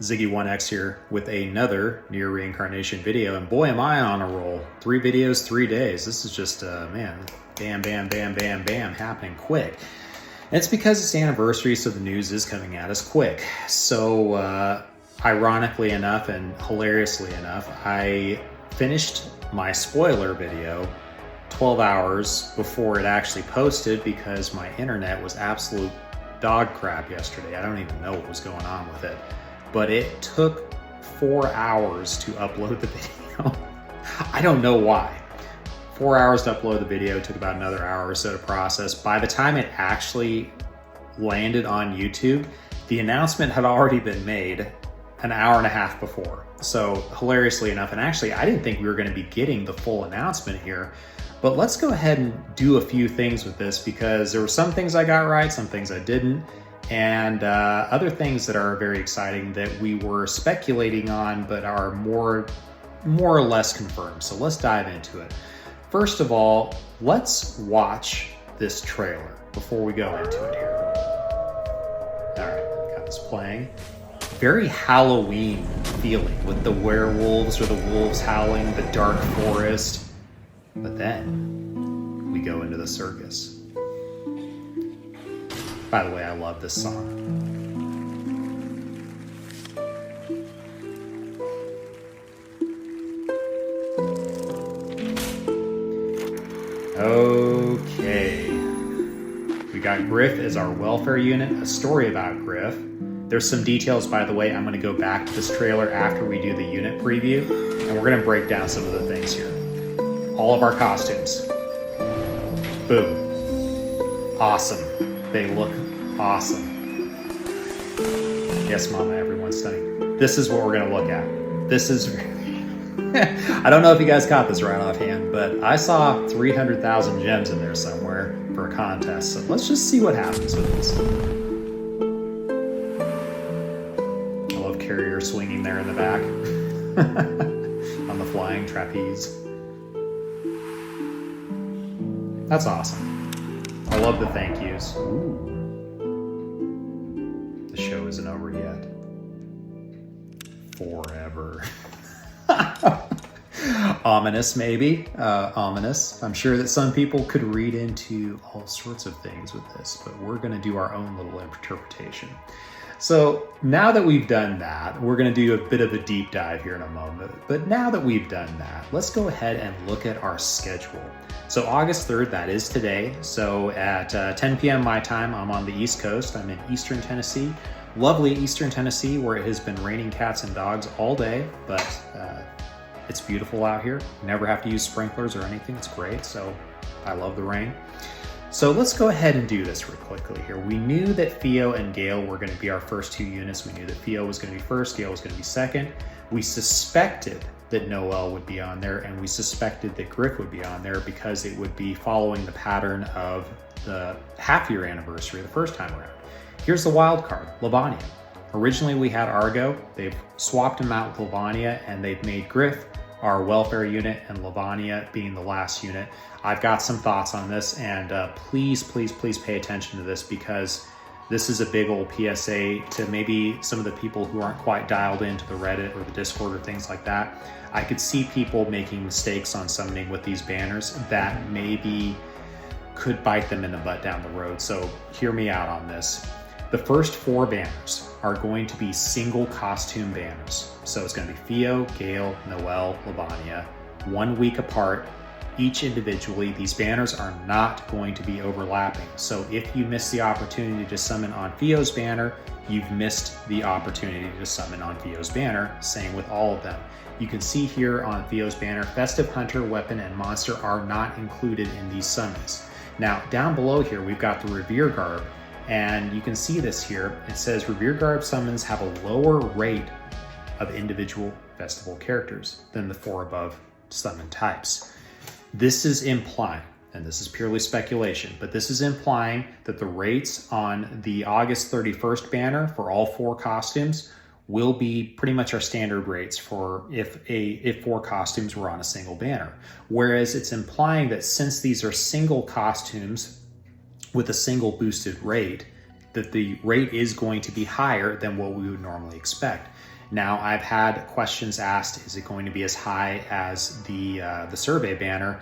Ziggy1X here with another NieR reincarnation video, and boy am I on a roll. 3 videos, 3 days. This is just, man, bam, bam, bam, bam, bam, happening quick. And it's because it's the anniversary, so the news is coming at us quick. So, ironically enough and hilariously enough, I finished my spoiler video 12 hours before it actually posted because my internet was absolute dog crap yesterday. I don't even know what was going on with it. But it took 4 hours to upload the video. I don't know why. 4 hours to upload the video, took about another hour or so to process. By the time it actually landed on YouTube, the announcement had already been made an hour and a half before. So hilariously enough, and actually I didn't think we were going to be getting the full announcement here, but let's go ahead and do a few things with this because there were some things I got right, some things I didn't, and other things that are very exciting that we were speculating on but are more or less confirmed. So let's dive into it. First of all, let's watch this trailer before we go into it here. All right, got this playing. Very Halloween feeling with the werewolves or the wolves howling, the dark forest. But then we go into the circus. By the way, I love this song. Okay. We got Griff as our welfare unit, a story about Griff. There's some details, by the way. I'm going to go back to this trailer after we do the unit preview, and we're going to break down some of the things here. All of our costumes. Boom. Awesome. They look awesome. Yes, Mama, everyone's stunning. This is what we're going to look at. This is... I don't know if you guys caught this right offhand, but I saw 300,000 gems in there somewhere for a contest. So let's just see what happens with this. I love Carrier swinging there in the back on the flying trapeze. That's awesome. I love the thank yous. Ooh. The show isn't over yet. Forever. Ominous, maybe. Ominous. I'm sure that some people could read into all sorts of things with this, but we're going to do our own little interpretation. So now that we've done that, we're going to do a bit of a deep dive here in a moment. But now that we've done that, let's go ahead and look at our schedule. So August 3rd, that is today. So at 10 p.m. my time, I'm on the East Coast. I'm in Eastern Tennessee. Lovely Eastern Tennessee, where it has been raining cats and dogs all day, but it's beautiful out here. Never have to use sprinklers or anything. It's great. So I love the rain. So let's go ahead and do this real quickly here. We knew that Theo and Gale were going to be our first 2 units. We knew that Theo was going to be first, Gale was going to be second. We suspected that Noel would be on there, and we suspected that Griff would be on there because it would be following the pattern of the half-year anniversary the first time around. Here's the wild card, Lavanya. Originally we had Argo. They've swapped him out with Lavanya, and they've made Griff our welfare unit and Lavanya being the last unit. I've got some thoughts on this, and please pay attention to this because this is a big old PSA to maybe some of the people who aren't quite dialed into the Reddit or the Discord or things like that. I could see people making mistakes on summoning with these banners that maybe could bite them in the butt down the road. So hear me out on this. The first 4 banners are going to be single costume banners. So it's going to be Theo, Gale, Noel, Lavanya, 1 week apart, each individually. These banners are not going to be overlapping. So if you miss the opportunity to summon on Theo's banner, you've missed the opportunity to summon on Theo's banner. Same with all of them. You can see here on Theo's banner, Festive Hunter, Weapon, and Monster are not included in these summons. Now, down below here, we've got the Revere Garb. And you can see this here. It says Revere Garb summons have a lower rate of individual festival characters than the 4 above summon types. This is implying, and this is purely speculation, but this is implying that the rates on the August 31st banner for all 4 costumes will be pretty much our standard rates for if 4 costumes were on a single banner. Whereas it's implying that since these are single costumes with a single boosted rate, that the rate is going to be higher than what we would normally expect. Now, I've had questions asked, is it going to be as high as the survey banner?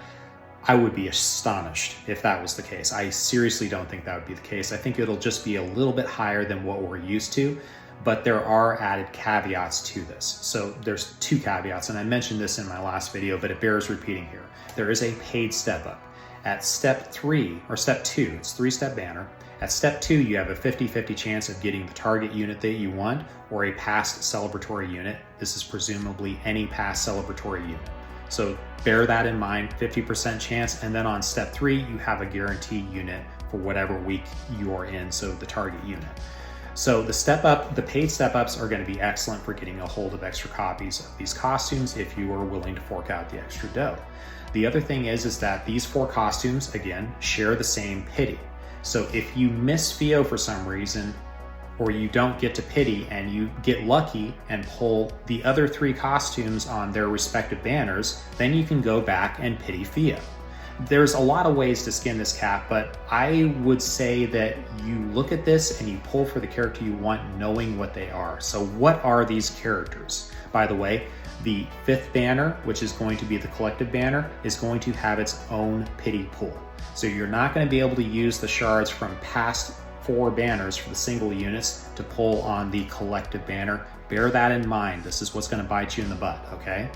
I would be astonished if that was the case. I seriously don't think that would be the case. I think it'll just be a little bit higher than what we're used to, but there are added caveats to this. So there's 2 caveats, and I mentioned this in my last video, but it bears repeating here. There is a paid step up. At step 3, or step 2, it's 3-step banner. At step 2, you have a 50-50 chance of getting the target unit that you want or a past celebratory unit. This is presumably any past celebratory unit. So bear that in mind, 50% chance. And then on step 3, you have a guaranteed unit for whatever week you are in, so the target unit. So the paid step ups are going to be excellent for getting a hold of extra copies of these costumes if you are willing to fork out the extra dough. The other thing is that these 4 costumes, again, share the same pity. So if you miss Fio for some reason, or you don't get to pity and you get lucky and pull the other 3 costumes on their respective banners, then you can go back and pity Fio. There's a lot of ways to skin this cat, but I would say that you look at this and you pull for the character you want, knowing what they are. So what are these characters? By the way, the 5th banner, which is going to be the collective banner, is going to have its own pity pool. So you're not going to be able to use the shards from past 4 banners for the single units to pull on the collective banner. Bear that in mind. This is what's going to bite you in the butt, okay?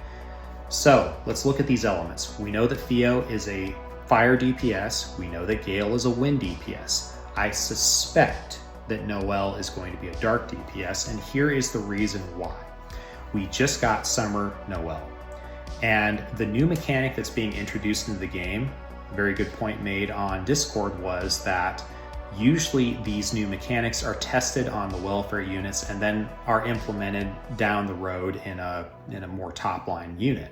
So let's look at these elements. We know that Fio is a fire DPS. We know that Gale is a wind DPS. I suspect that Noelle is going to be a dark DPS, and here is the reason why. We just got Summer Noelle, and the new mechanic that's being introduced into the game, a very good point made on Discord, was that usually these new mechanics are tested on the welfare units and then are implemented down the road in a more top-line unit.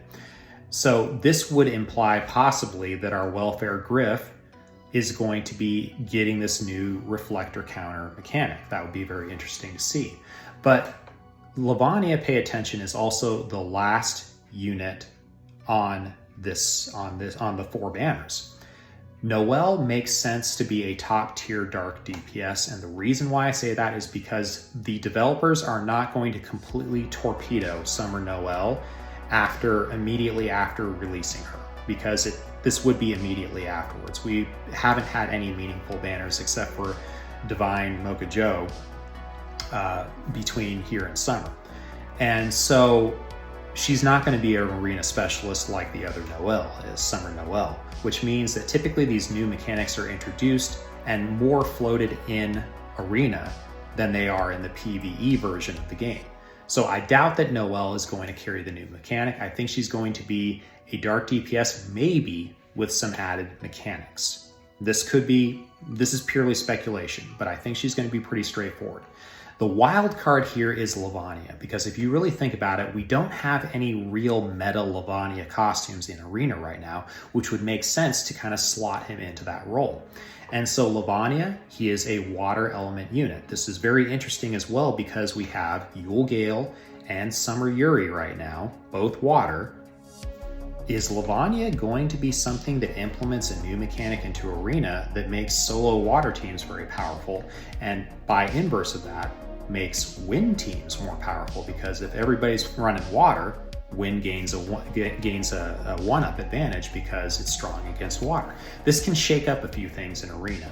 So this would imply possibly that our welfare Griff is going to be getting this new reflector counter mechanic. That would be very interesting to see. But Lavania, pay attention, is also the last unit on the 4 banners. Noelle makes sense to be a top tier dark DPS, and the reason why I say that is because the developers are not going to completely torpedo Summer Noelle immediately after releasing her, because this would be immediately afterwards. We haven't had any meaningful banners except for Divine Mocha Joe between here and summer. And so she's not going to be an arena specialist like the other Noelle is, Summer Noelle, which means that typically these new mechanics are introduced and more floated in arena than they are in the PvE version of the game. So I doubt that Noelle is going to carry the new mechanic. I think she's going to be a dark DPS, maybe with some added mechanics. This is purely speculation, but I think she's going to be pretty straightforward. The wild card here is Lavania, because if you really think about it, we don't have any real meta Lavania costumes in Arena right now, which would make sense to kind of slot him into that role. And so Lavania, he is a water element unit. This is very interesting as well because we have Yule Gale and Summer Yuri right now, both water. Is Lavania going to be something that implements a new mechanic into Arena that makes solo water teams very powerful, and by inverse of that, makes wind teams more powerful? Because if everybody's running water, wind gains a one-up advantage because it's strong against water. This can shake up a few things in Arena,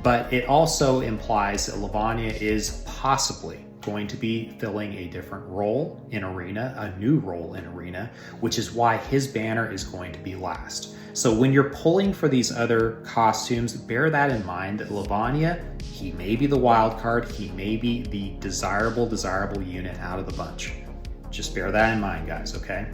but it also implies that Lavania is possibly going to be filling a different role in Arena, a new role in Arena, which is why his banner is going to be last. So when you're pulling for these other costumes, bear that in mind, that Lavania, he may be the wild card, he may be the desirable unit out of the bunch. Just bear that in mind, guys, okay?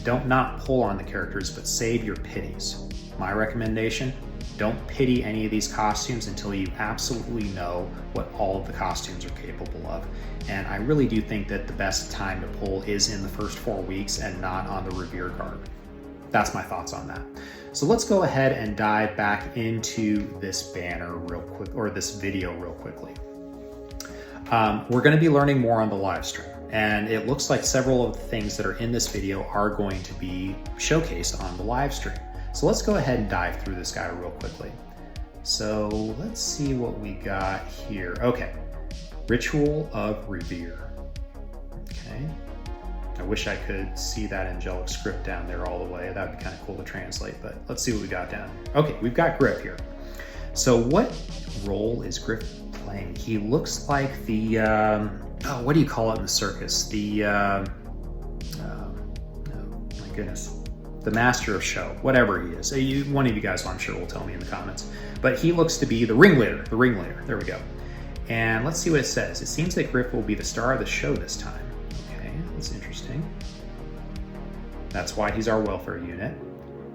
Don't not pull on the characters, but save your pities. My recommendation, don't pity any of these costumes until you absolutely know what all of the costumes are capable of. And I really do think that the best time to pull is in the first 4 weeks and not on the Revere card. That's my thoughts on that. So let's go ahead and dive back into this banner real quick, or this video real quickly. We're going to be learning more on the live stream, and it looks like several of the things that are in this video are going to be showcased on the live stream. So let's go ahead and dive through this guy real quickly. So let's see what we got here. Okay, Ritual of Revere. Okay, I wish I could see that angelic script down there all the way. That would be kind of cool to translate, but let's see what we got down here. Okay, we've got Griff here. So what role is Griff playing? He looks like the, oh, what do you call it in the circus? The, oh my goodness, the master of show, whatever he is. One of you guys, I'm sure, will tell me in the comments. But he looks to be the ringleader, there we go. And let's see what it says. It seems that Griff will be the star of the show this time. Okay, that's interesting. That's why he's our welfare unit.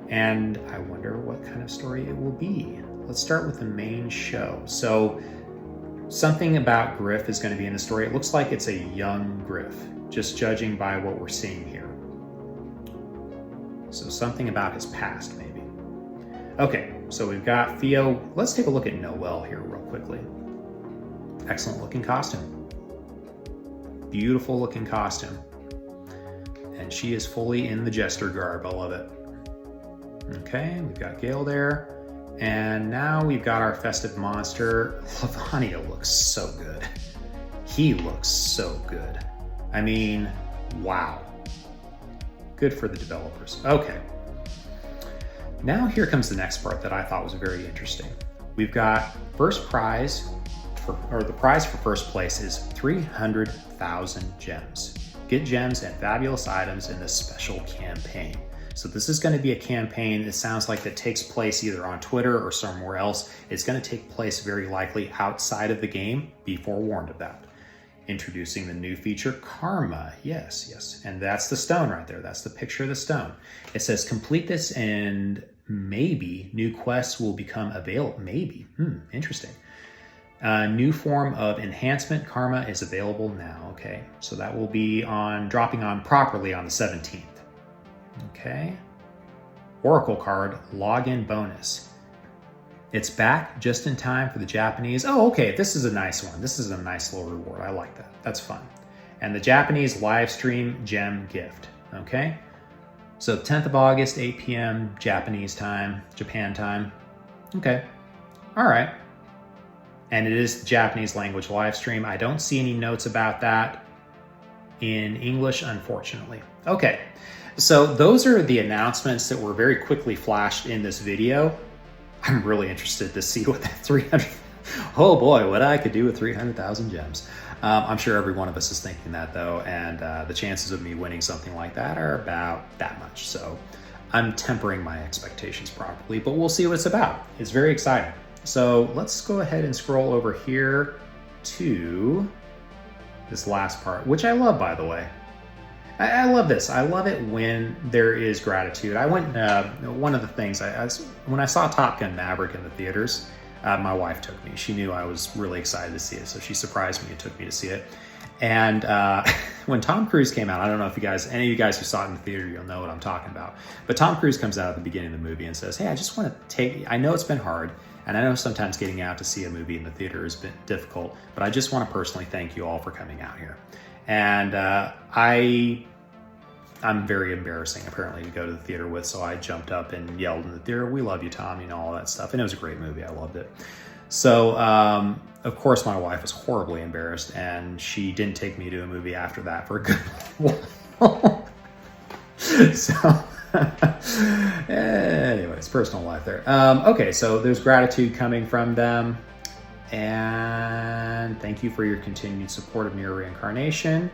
And I wonder what kind of story it will be. Let's start with the main show. So something about Griff is going to be in the story. It looks like it's a young Griff, just judging by what we're seeing here. So something about his past, maybe. Okay, so we've got Theo. Let's take a look at Noelle here real quickly. Excellent looking costume. Beautiful looking costume. And she is fully in the jester garb. I love it. Okay, we've got Gale there. And now we've got our festive monster. Lavania looks so good. He looks so good. I mean, wow. Good for the developers. Okay. Now here comes the next part that I thought was very interesting. We've got first prize, the prize for first place is 300,000 gems. Get gems and fabulous items in this special campaign. So this is going to be a campaign, it sounds like, that takes place either on Twitter or somewhere else. It's going to take place very likely outside of the game. Be forewarned of that. Introducing the new feature, Karma. Yes. And that's the stone right there. That's the picture of the stone. It says complete this and maybe new quests will become available. Maybe. Interesting. New form of enhancement, Karma, is available now. Okay, so that will be dropping on properly on the 17th. Okay. Oracle card, login bonus. It's back just in time for the Japanese. Oh, okay, this is a nice one. This is a nice little reward. I like that. That's fun. And the Japanese live stream gem gift. Okay. So 10th of August, 8 p.m. Japanese time, Japan time. Okay. All right. And it is the Japanese language live stream. I don't see any notes about that in English, unfortunately. Okay. So those are the announcements that were very quickly flashed in this video. I'm really interested to see what that 300, oh boy, what I could do with 300,000 gems. I'm sure every one of us is thinking that though, and the chances of me winning something like that are about that much. So I'm tempering my expectations properly, but we'll see what it's about. It's very exciting. So let's go ahead and scroll over here to this last part, which I love, by the way. I love this. I love it when there is gratitude. I went, one of the things, when I saw Top Gun Maverick in the theaters, my wife took me. She knew I was really excited to see it, so she surprised me and took me to see it. And when Tom Cruise came out, I don't know if any of you guys who saw it in the theater, you'll know what I'm talking about. But Tom Cruise comes out at the beginning of the movie and says, hey, I just want to I know it's been hard, and I know sometimes getting out to see a movie in the theater has been difficult, but I just want to personally thank you all for coming out here. And I'm very embarrassing, apparently, to go to the theater with, so I jumped up and yelled in the theater, we love you, Tom, all that stuff. And it was a great movie. I loved it. So, of course, my wife was horribly embarrassed, and she didn't take me to a movie after that for a good while. So, anyways, personal life there. Okay, so there's gratitude coming from them. And thank you for your continued support of NieR Reincarnation.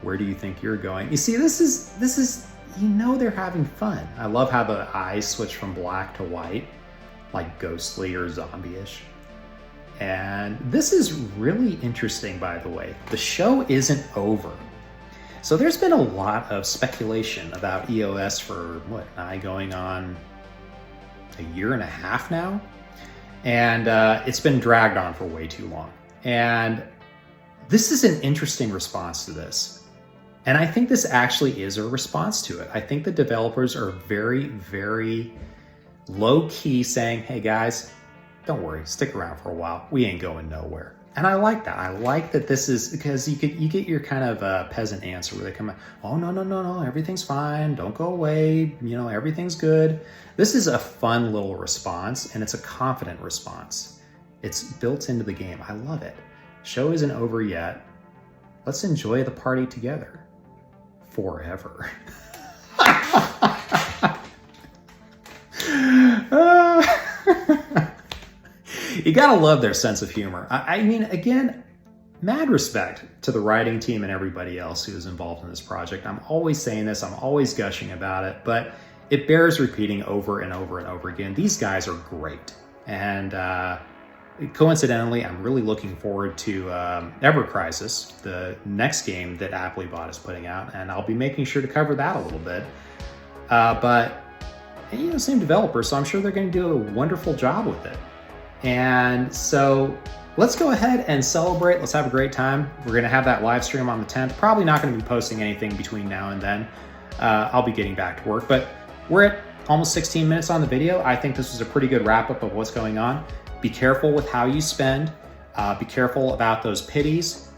Where do you think you're going? You see, this is, they're having fun. I love how the eyes switch from black to white, like ghostly or zombie-ish. And this is really interesting, by the way. The show isn't over. So there's been a lot of speculation about EOS for, going on a year and a half now? And it's been dragged on for way too long. And this is an interesting response to this. And I think this actually is a response to it. I think the developers are very, very low-key saying, hey guys, don't worry, stick around for a while. We ain't going nowhere. And I like that. I like that this is, because you get your kind of peasant answer where they come out, oh, no, everything's fine. Don't go away. Everything's good. This is a fun little response, and it's a confident response. It's built into the game. I love it. Show isn't over yet. Let's enjoy the party together. forever. You gotta love their sense of humor. I mean, again, mad respect to the writing team and everybody else who is involved in this project. I'm always saying this, I'm always gushing about it, but it bears repeating over and over and over again. These guys are great. And coincidentally, I'm really looking forward to Ever Crisis, the next game that Applebot is putting out, and I'll be making sure to cover that a little bit. But, you know, same developer, so I'm sure they're going to do a wonderful job with it. And so let's go ahead and celebrate. Let's have a great time. We're going to have that live stream on the 10th. Probably not going to be posting anything between now and then. I'll be getting back to work, but we're at almost 16 minutes on the video. I think this was a pretty good wrap up of what's going on. Be careful with how you spend. Be careful about those pities.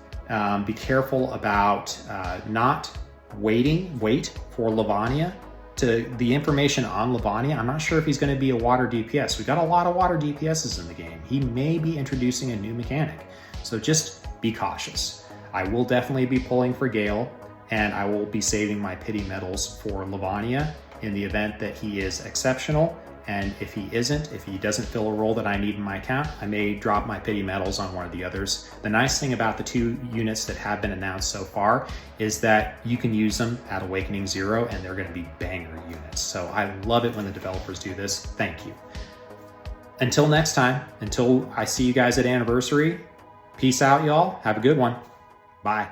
Be careful about not wait for Lavania. To the information on Lavania, I'm not sure if he's going to be a water DPS. We got a lot of water DPSs in the game. He may be introducing a new mechanic. So just be cautious. I will definitely be pulling for Gale, and I will be saving my pity medals for Lavania in the event that he is exceptional. And if he isn't, if he doesn't fill a role that I need in my account, I may drop my pity medals on one of the others. The nice thing about the 2 units that have been announced so far is that you can use them at Awakening 0 and they're gonna be banger units. So I love it when the developers do this. Thank you. Until next time, until I see you guys at Anniversary, peace out, y'all. Have a good one. Bye.